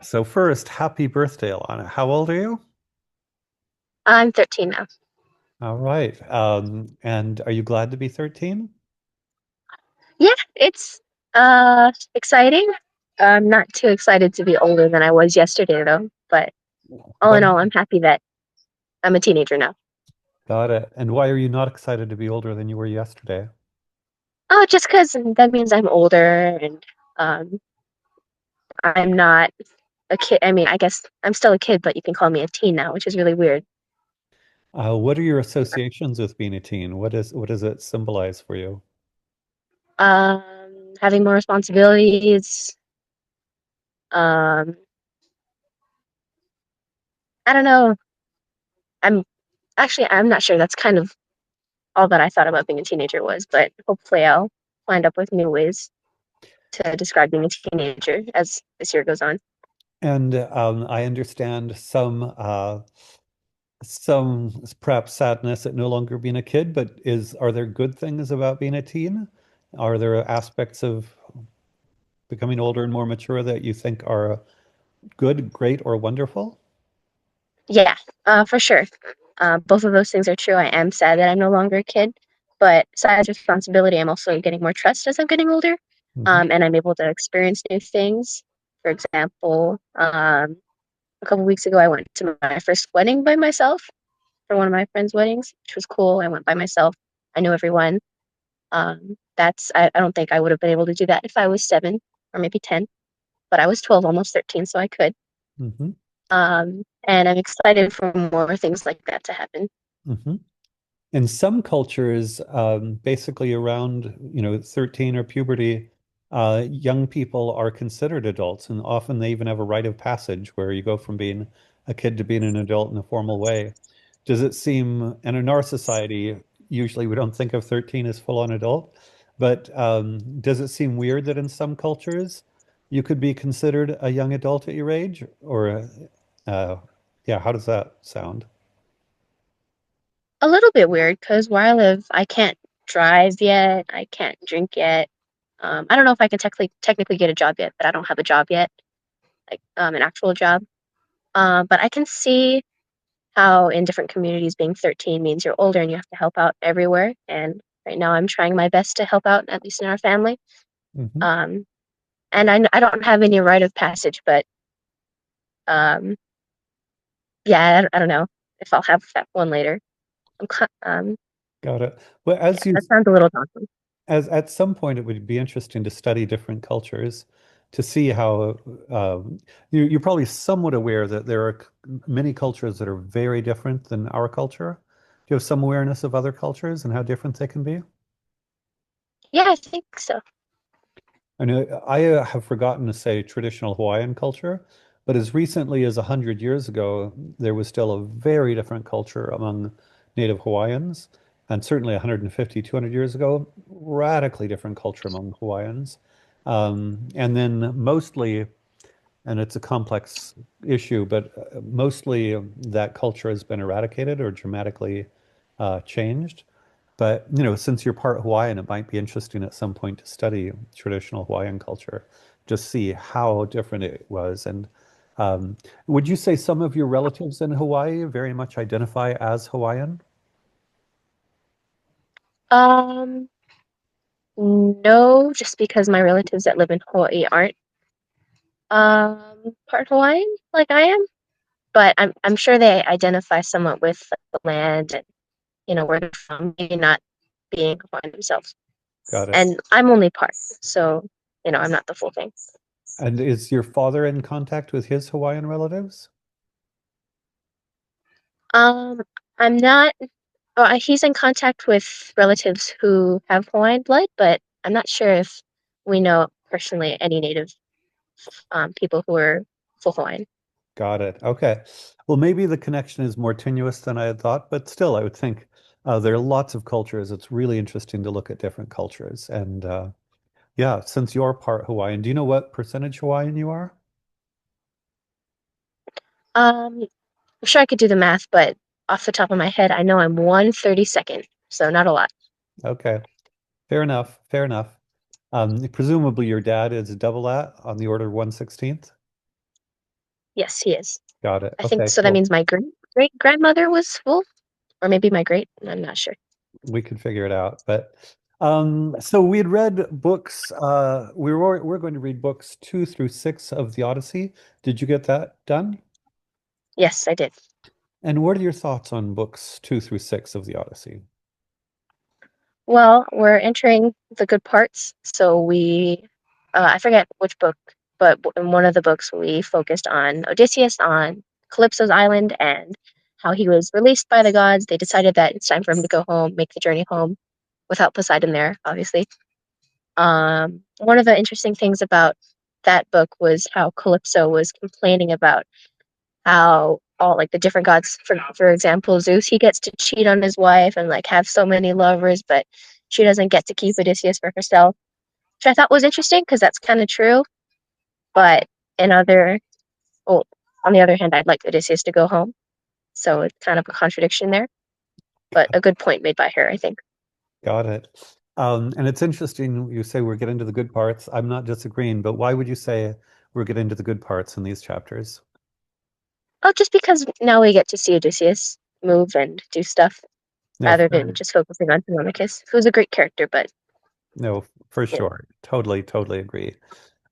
So first, happy birthday, Alana. How old are you? I'm 13 now. All right. And are you glad to be 13? Yeah, it's exciting. I'm not too excited to be older than I was yesterday though, but all Why? in all, I'm happy that I'm a teenager now. Got it. And why are you not excited to be older than you were yesterday? Oh, just 'cause that means I'm older and um I'm not a kid. I mean, I guess I'm still a kid, but you can call me a teen now, which is really weird. What are your associations with being a teen? What does it symbolize for you? Having more responsibilities. Um, I don't know. I'm I'm not sure. That's kind of all that I thought about being a teenager was, but hopefully I'll wind up with new ways to describe being a teenager as this year goes on. And I understand some perhaps sadness at no longer being a kid, but are there good things about being a teen? Are there aspects of becoming older and more mature that you think are good, great, or wonderful? Yeah, for sure. Both of those things are true. I am sad that I'm no longer a kid, but besides responsibility, I'm also getting more trust as I'm getting older, Hmm. and I'm able to experience new things. For example, a couple weeks ago, I went to my first wedding by myself for one of my friends' weddings, which was cool. I went by myself. I knew everyone. I don't think I would have been able to do that if I was 7 or maybe 10, but I was 12, almost 13, so I could. Hmm. And I'm excited for more things like that to happen. Hmm. In some cultures, basically around, 13 or puberty, young people are considered adults, and often they even have a rite of passage where you go from being a kid to being an adult in a formal way. Does it seem, and in our society, usually we don't think of 13 as full-on adult, but does it seem weird that in some cultures you could be considered a young adult at your age? Or, uh, yeah, how does that sound? A little bit weird because where I live, I can't drive yet. I can't drink yet. I don't know if I can technically get a job yet, but I don't have a job yet, like an actual job. But I can see how in different communities being 13 means you're older and you have to help out everywhere. And right now I'm trying my best to help out, at least in our family. Hmm. Um, and I don't have any rite of passage, but um, yeah, I don't know if I'll have that one later. Got it. Well, Yeah, that sounds a little daunting. as at some point, it would be interesting to study different cultures to see how you're probably somewhat aware that there are many cultures that are very different than our culture. Do you have some awareness of other cultures and how different they can be? Yeah, I think so. I know I have forgotten to say traditional Hawaiian culture, but as recently as 100 years ago, there was still a very different culture among Native Hawaiians, and certainly 150, 200 years ago, radically different culture among Hawaiians. And then mostly, and it's a complex issue, but mostly that culture has been eradicated or dramatically changed. But, since you're part Hawaiian, it might be interesting at some point to study traditional Hawaiian culture, just see how different it was. And um, would you say some of your relatives in Hawaii very much identify as Hawaiian? Um, no, just because my relatives that live in Hawaii aren't part Hawaiian like I am, but I'm sure they identify somewhat with the land and where they're from, maybe not being Hawaiian themselves. Got it. And I'm only part, so I'm not the full thing. And is your father in contact with his Hawaiian relatives? Um, I'm not. He's in contact with relatives who have Hawaiian blood, but I'm not sure if we know personally any native people who are full Hawaiian. Got it. Okay. Well, maybe the connection is more tenuous than I had thought, but still, I would think there are lots of cultures. It's really interesting to look at different cultures. And yeah, since you're part Hawaiian, do you know what percentage Hawaiian you are? I'm sure I could do the math, but off the top of my head, I know I'm 1/32nd, so not a lot. Okay. Fair enough. Fair enough. Presumably your dad is double that on the order of 1/16th. Yes, he is. Got it. I think Okay, so. That cool. means my great grandmother was full, or maybe my great. I'm not sure. We could figure it out. But so we had read books. We're going to read books 2 through 6 of the Odyssey. Did you get that done? Yes, I did. And what are your thoughts on books 2 through 6 of the Odyssey? Well, we're entering the good parts. So I forget which book, but in one of the books, we focused on Odysseus on Calypso's island and how he was released by the gods. They decided that it's time for him to go home, make the journey home without Poseidon there, obviously. One of the interesting things about that book was how Calypso was complaining about how all like the different gods, for example, Zeus, he gets to cheat on his wife and like have so many lovers, but she doesn't get to keep Odysseus for herself, which I thought was interesting because that's kind of true. But in other, well, on the other hand, I'd like Odysseus to go home, so it's kind of a contradiction there, but a good point made by her, I think. Got it. And it's interesting you say we're getting to the good parts. I'm not disagreeing, but why would you say we're getting to the good parts in these chapters? Oh, just because now we get to see Odysseus move and do stuff No, rather than just focusing on Telemachus, who's a great character, but no, for you know, sure. Totally, totally agree.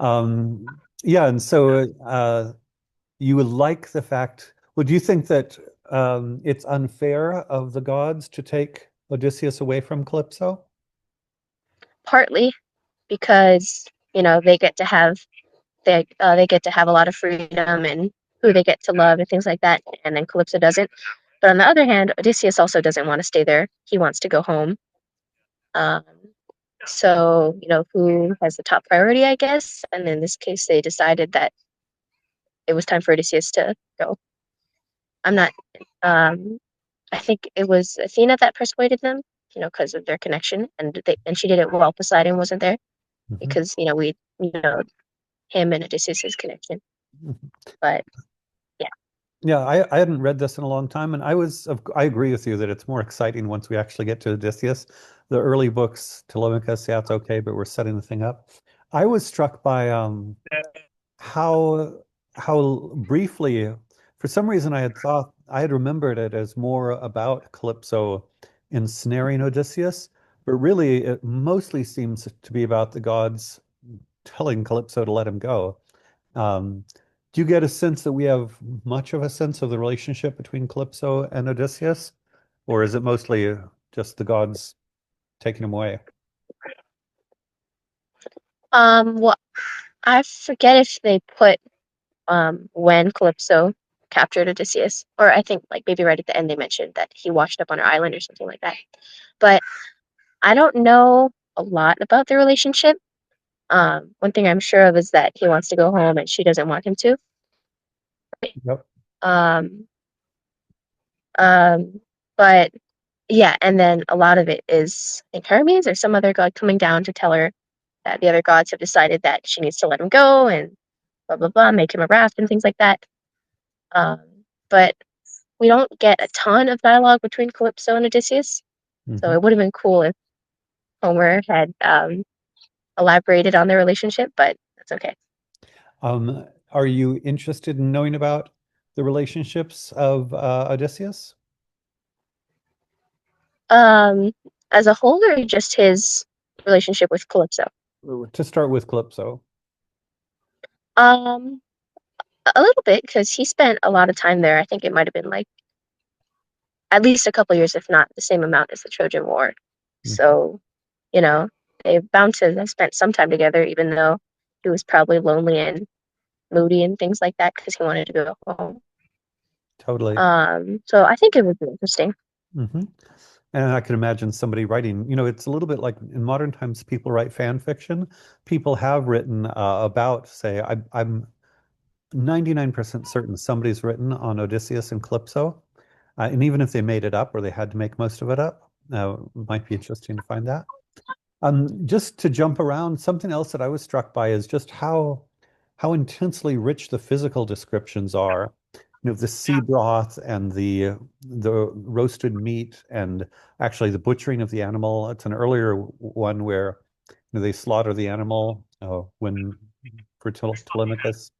Yeah, and so you would like the fact, well, do you think that it's unfair of the gods to take Odysseus away from Calypso? partly because they get to have they get to have a lot of freedom and who they get to love and things like that, and then Calypso doesn't. But on the other hand, Odysseus also doesn't want to stay there. He wants to go home. Um, so who has the top priority, I guess. And in this case, they decided that it was time for Odysseus to go. I'm not. Um, I think it was Athena that persuaded them, because of their connection, and she did it while Poseidon wasn't there, Mhm. because him and Odysseus's connection. Mhm. But yeah. Yeah, I hadn't read this in a long time, and I agree with you that it's more exciting once we actually get to Odysseus. The early books, Telemachus, yeah, it's okay, but we're setting the thing up. I was struck by how briefly, for some reason, I had remembered it as more about Calypso ensnaring Odysseus, but really it mostly seems to be about the gods telling Calypso to let him go. Um, do you get a sense that we have much of a sense of the relationship between Calypso and Odysseus, or is it mostly just the gods taking him away? Well, I forget if they put when Calypso captured Odysseus, or I think like maybe right at the end they mentioned that he washed up on her island or something like that. But I don't know a lot about their relationship. One thing I'm sure of is that he wants to go home and she doesn't want him to. Yep. Um, but yeah, and then a lot of it is I think Hermes or some other god coming down to tell her that the other gods have decided that she needs to let him go and blah blah blah, make him a raft and things like that. Um, but we don't get a ton of dialogue between Calypso and Odysseus, so Hmm. it would have been cool if Homer had elaborated on their relationship, but that's okay. Are you interested in knowing about the relationships of Odysseus? Um, as a whole, or just his relationship with Calypso? To start with Calypso. Um, a little bit because he spent a lot of time there. I think it might have been like at least a couple years, if not the same amount as the Trojan War. Mhm. So, you know, they're bound to have spent some time together, even though he was probably lonely and moody and things like that because he wanted to go home. Totally. So I think it would be interesting. Hmm. And I can imagine somebody writing, it's a little bit like in modern times, people write fan fiction. People have written about, say, I'm 99% certain somebody's written on Odysseus and Calypso. And even if they made it up or they had to make most of it up, it might be interesting to find that. Just to jump around, something else that I was struck by is just how intensely rich the physical descriptions are. The sea broth and the roasted meat and actually the butchering of the animal. It's an earlier one where they slaughter the animal when for Telemachus.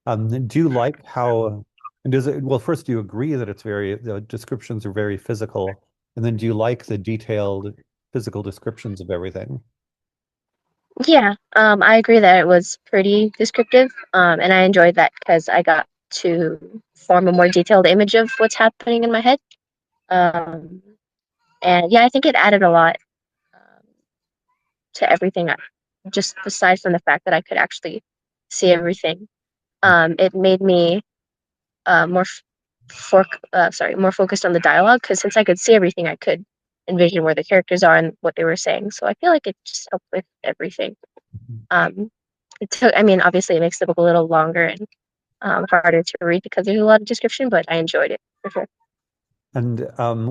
Do you like how, and does it, well, first, do you agree that the descriptions are very physical? And then do you like the detailed physical descriptions of everything? Yeah, I agree that it was pretty descriptive, and I enjoyed that because I got to form a more detailed image of what's happening in my head. Um, and yeah, I think it added a lot um, to everything. Just aside from the fact that I could actually see everything, it made me more more focused on the dialogue because since I could see everything, I could envision where the characters are and what they were saying. So I feel like it just helped with everything. Um, I mean, obviously, it makes the book a little longer and harder to read because there's a lot of description, but I enjoyed it for sure. And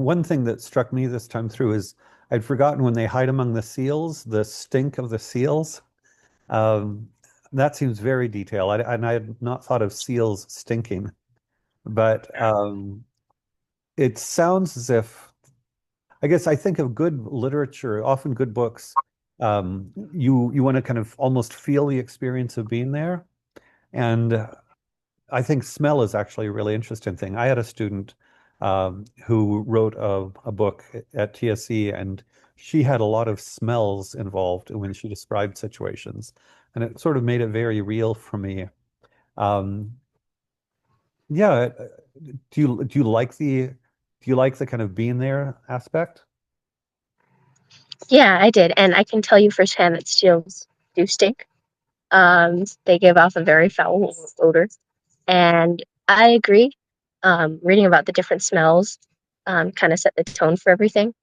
one thing that struck me this time through is I'd forgotten when they hide among the seals, the stink of the seals. Um, that seems very detailed. And I had not thought of seals stinking, but it sounds as if, I guess I think of good literature, often good books. You want to kind of almost feel the experience of being there. And I think smell is actually a really interesting thing. I had a student who wrote a book at TSE, and she had a lot of smells involved when she described situations, and it sort of made it very real for me. Um, yeah, do you like the kind of being there aspect? Yeah, I did, and I can tell you firsthand that steals do stink. They give off a very foul odor, and I agree. Reading about the different smells kind of set the tone for everything,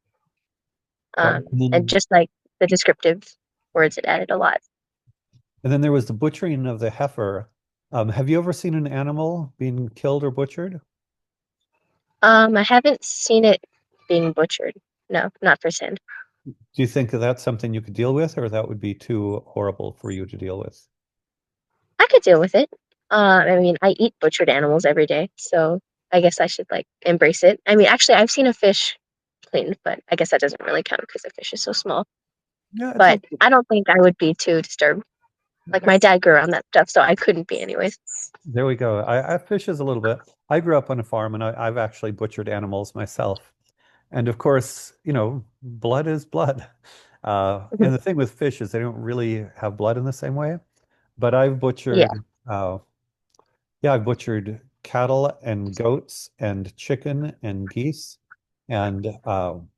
Yeah. and just like the descriptive words, it added a lot. And then there was the butchering of the heifer. Have you ever seen an animal being killed or butchered? I haven't seen it being butchered. No, not firsthand. Do you think that that's something you could deal with, or that would be too horrible for you to deal with? I could deal with it. I mean, I eat butchered animals every day, so I guess I should like embrace it. I mean, actually, I've seen a fish cleaned, but I guess that doesn't really count because the fish is so small. Yeah, it's But like I don't think I would be too disturbed. Like my dad grew around that stuff, so I couldn't be anyways. there we go. I fish as a little bit. I grew up on a farm, and I've actually butchered animals myself. And of course, blood is blood. And the thing with fish is they don't really have blood in the same way. But Yeah, I've butchered cattle and goats and chicken and geese. And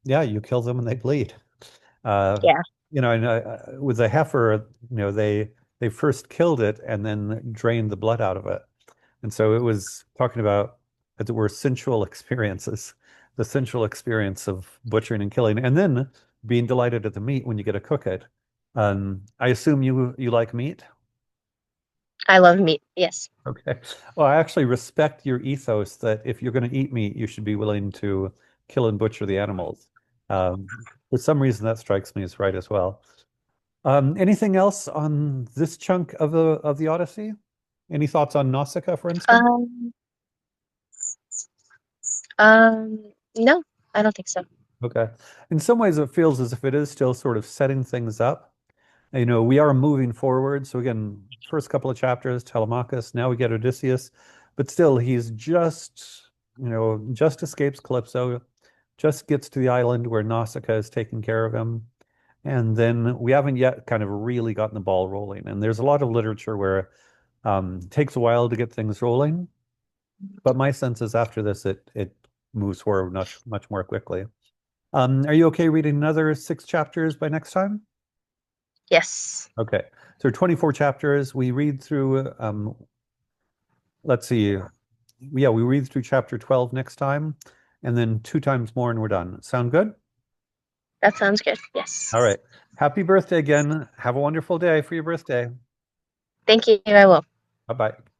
yeah, you kill them and they bleed. Uh, yeah, and with the heifer, they first killed it and then drained the blood out of it. And so it was talking about, as it were, sensual experiences, the sensual experience of butchering and killing, and then being delighted at the meat when you get to cook it. I assume you like meat. I love meat. Yes, Okay. Well, I actually respect your ethos that if you're going to eat meat, you should be willing to kill and butcher the animals. Um, for some reason, that strikes me as right as well. Anything else on this chunk of the Odyssey? Any thoughts on Nausicaa, for instance? um, no, I don't think so. Okay. In some ways, it feels as if it is still sort of setting things up. We are moving forward. So again, first couple of chapters, Telemachus. Now we get Odysseus, but still, he's just escapes Calypso, just gets to the island where Nausicaa is taking care of him. And then we haven't yet kind of really gotten the ball rolling. And there's a lot of literature where it takes a while to get things rolling. But my sense is after this, it moves forward much more quickly. Are you okay reading another 6 chapters by next time? Yes, Okay. So 24 chapters. We read through, let's see. Yeah, we read through chapter 12 next time, and then 2 times more, and we're done. Sound good? that sounds good. All Yes. right. Happy birthday again. Have a wonderful day for your birthday. Thank you. I will. Bye-bye.